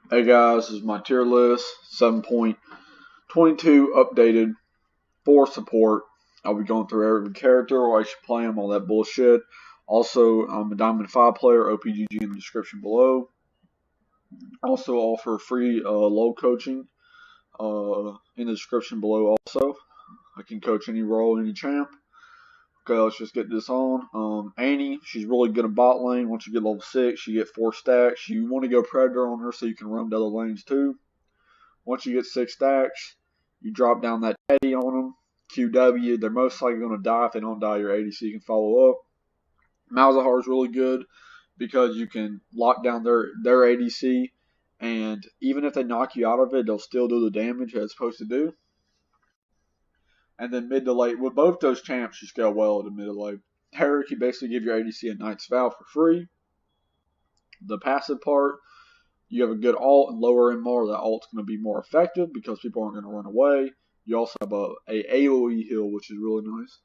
Hey guys, this is my tier list 7.22 updated for support. I'll be going through every character, why you should play them, all that bullshit. Also, I'm a Diamond 5 player, OPGG in the description below. Also offer free low coaching in the description below also. I can coach any role, any champ. Okay, let's just get this on. Annie, she's really good at bot lane. Once you get level 6, you get 4 stacks. You want to go Predator on her so you can roam to other lanes too. Once you get 6 stacks, you drop down that Teddy on them. QW, they're most likely going to die. If they don't die, your ADC can follow up. Malzahar is really good because you can lock down their ADC, and even if they knock you out of it, they'll still do the damage it's supposed to do. And then mid to late, with both those champs, you scale well to mid to late. Herrick, you basically give your ADC a Knight's Vow for free. The passive part, you have a good ult and lower MR. That ult's going to be more effective because people aren't going to run away. You also have a AoE heal, which is really nice.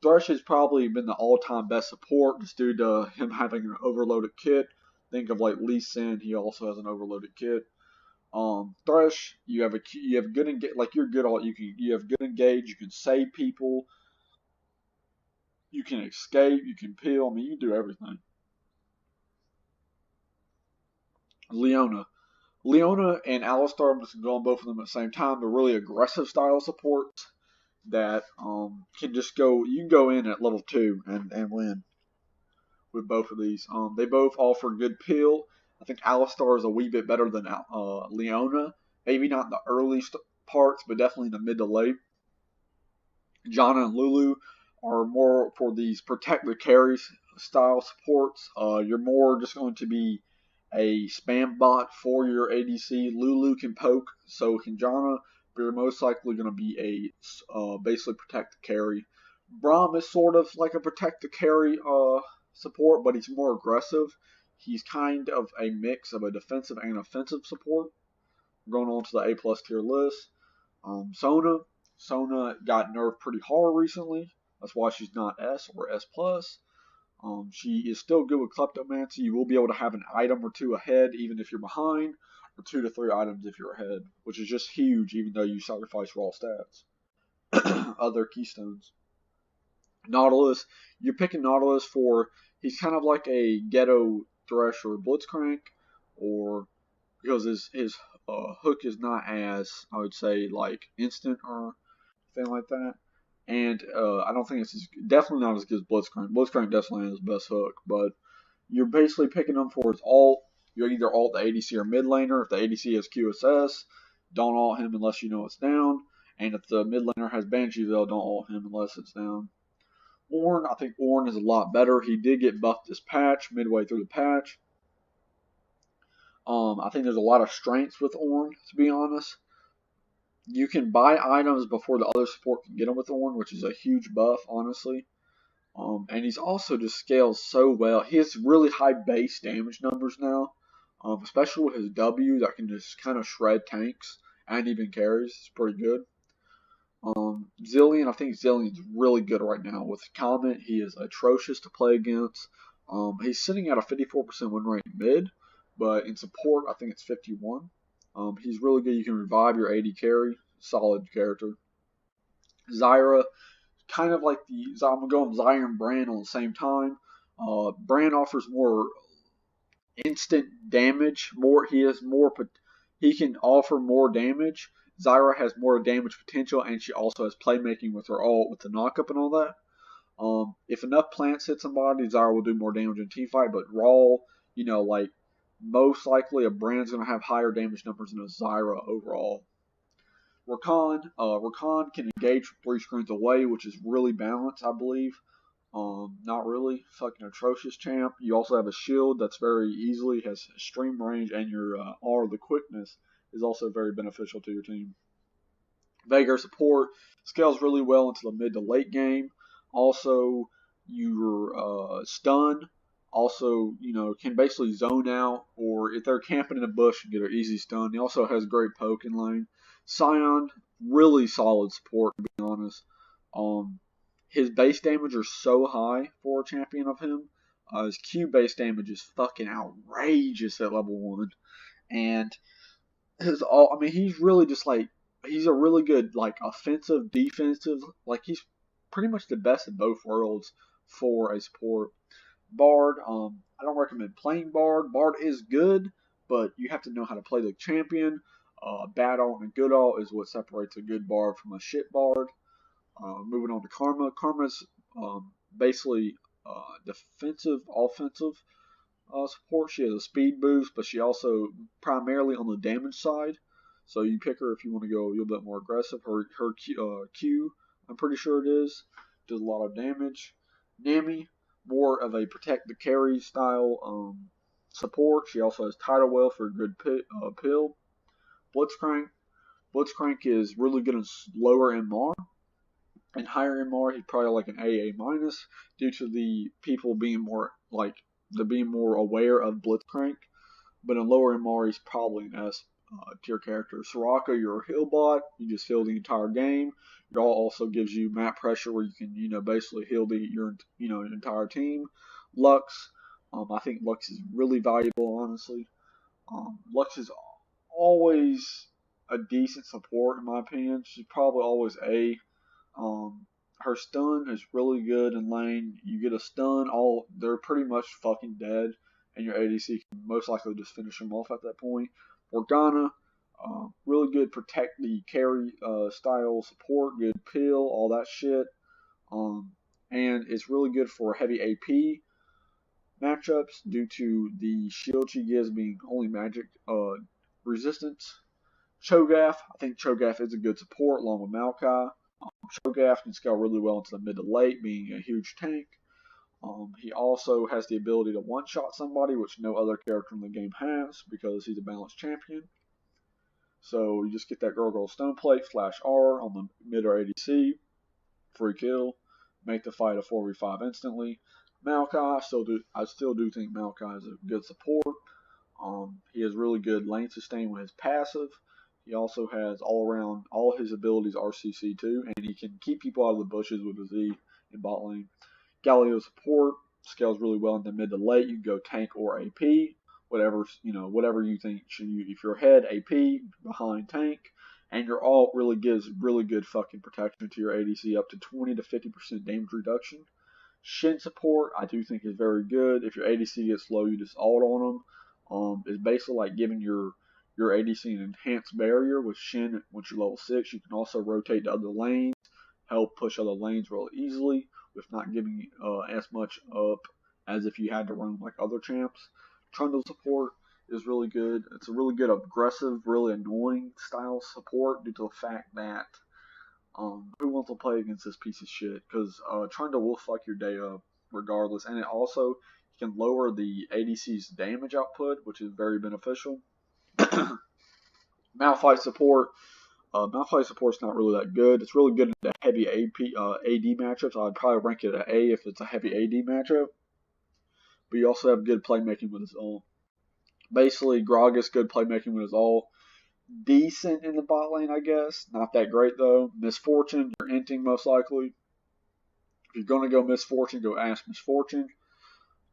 Thresh has probably been the all-time best support just due to him having an overloaded kit. Think of like Lee Sin, he also has an overloaded kit. Thresh, you have good engage, like you're good all you have good engage. You can save people, you can escape, you can peel. I mean, you can do everything. Leona, Leona and Alistar, I'm just going both of them at the same time. They're really aggressive style supports that can just go. You can go in at level 2 and win with both of these. They both offer good peel. I think Alistar is a wee bit better than Leona. Maybe not in the early parts, but definitely in the mid to late. Janna and Lulu are more for these protect the carries style supports. You're more just going to be a spam bot for your ADC. Lulu can poke, so can Janna, but you're most likely going to be a basically protect the carry. Braum is sort of like a protect the carry support, but he's more aggressive. He's kind of a mix of a defensive and offensive support. Going on to the A plus tier list. Sona got nerfed pretty hard recently. That's why she's not S or S plus. She is still good with Kleptomancy. You will be able to have an item or two ahead even if you're behind, or 2 to 3 items if you're ahead, which is just huge even though you sacrifice raw stats. Other keystones. Nautilus, you're picking Nautilus for, he's kind of like a ghetto Thresh or Blitzcrank, or because his hook is not as, I would say, like instant or anything like that. And I don't think definitely not as good as Blitzcrank. Blitzcrank definitely has the best hook, but you're basically picking him for his ult. You either ult the ADC or mid laner. If the ADC has QSS, don't ult him unless you know it's down. And if the mid laner has Banshee Veil, don't ult him unless it's down. Ornn, I think Ornn is a lot better. He did get buffed this patch, midway through the patch. I think there's a lot of strengths with Ornn, to be honest. You can buy items before the other support can get them with Ornn, which is a huge buff, honestly. And he's also just scales so well. He has really high base damage numbers now, especially with his W that can just kind of shred tanks and even carries. It's pretty good. Zillion, I think Zillion's really good right now. With Comet, he is atrocious to play against. He's sitting at a 54% win rate mid, but in support, I think it's 51. He's really good. You can revive your AD carry. Solid character. Zyra, kind of like I'm going Zyra and Bran on the same time. Bran offers more instant damage. He can offer more damage. Zyra has more damage potential, and she also has playmaking with her ult, with the knockup and all that. If enough plants hit somebody, Zyra will do more damage in a teamfight. But raw, like most likely a Brand's going to have higher damage numbers than a Zyra overall. Rakan can engage from 3 screens away, which is really balanced, I believe. Not really. Fucking atrocious champ. You also have a shield that's very easily has stream range, and your R, the quickness, is also very beneficial to your team. Veigar support scales really well into the mid to late game. Also, your stun also, can basically zone out, or if they're camping in a bush, you get an easy stun. He also has great poke in lane. Sion, really solid support, to be honest. His base damage are so high for a champion of him. His Q base damage is fucking outrageous at level 1. And I mean, he's really just like he's a really good like offensive, defensive. Like he's pretty much the best of both worlds for a support. Bard, I don't recommend playing Bard. Bard is good, but you have to know how to play the champion. Bad alt and good alt is what separates a good Bard from a shit Bard. Moving on to Karma. Karma's basically defensive, offensive support. She has a speed boost, but she also primarily on the damage side. So you pick her if you want to go a little bit more aggressive. Her Q, I'm pretty sure it is, does a lot of damage. Nami, more of a protect the carry style support. She also has Tidal Well for a good pill. Blitzcrank. Blitzcrank is really good in lower MR. And higher MR, he's probably like an AA minus due to the people being more like to being more aware of Blitzcrank. But in lower MR, he's probably an S tier character. Soraka, you're a heal bot. You just heal the entire game. It also gives you map pressure where you can, basically heal your entire team. Lux, I think Lux is really valuable, honestly. Lux is always a decent support in my opinion. She's probably always A. Her stun is really good in lane. You get a stun, they're pretty much fucking dead, and your ADC can most likely just finish them off at that point. Morgana, really good protect the carry style support, good pill, all that shit. And it's really good for heavy AP matchups due to the shield she gives being only magic resistance. Cho'Gath, I think Cho'Gath is a good support along with Maokai. Cho'Gath can scale really well into the mid to late, being a huge tank. He also has the ability to one-shot somebody, which no other character in the game has, because he's a balanced champion. So you just get that Gargoyle Stone Plate, flash R on the mid or ADC, free kill, make the fight a 4v5 instantly. Maokai, I still do think Maokai is a good support. He has really good lane sustain with his passive. He also has all his abilities are CC too, and he can keep people out of the bushes with his E in bot lane. Galio support scales really well into mid to late. You can go tank or AP, whatever you think. If you're ahead, AP, behind tank, and your alt really gives really good fucking protection to your ADC, up to 20 to 50% damage reduction. Shin support I do think is very good. If your ADC gets low, you just alt on them. It's basically like giving your ADC an enhanced barrier. With Shin, once you're level 6, you can also rotate to other lanes, help push other lanes real easily, with not giving as much up as if you had to run like other champs. Trundle support is really good. It's a really good aggressive, really annoying style support due to the fact that who wants to play against this piece of shit? Because Trundle will fuck your day up regardless, and it also can lower the ADC's damage output, which is very beneficial. Malphite support. Malphite support's not really that good. It's really good in the heavy AD matchups. I'd probably rank it at A if it's a heavy AD matchup. But you also have good playmaking with his ult. Basically, Gragas good playmaking with his ult. Decent in the bot lane, I guess. Not that great though. Misfortune, you're inting most likely. If you're gonna go Misfortune, go Ash Misfortune.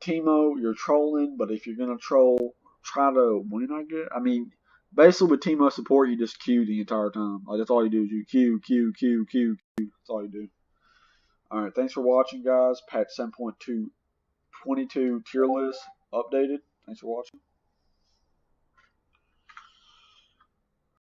Teemo, you're trolling, but if you're gonna troll, try to win, I guess. I mean, basically with Teemo support, you just Q the entire time. Like that's all you do is you Q, Q, Q, Q, Q. That's all you do. Alright, thanks for watching, guys. Patch 7.222 tier list updated. Thanks for watching.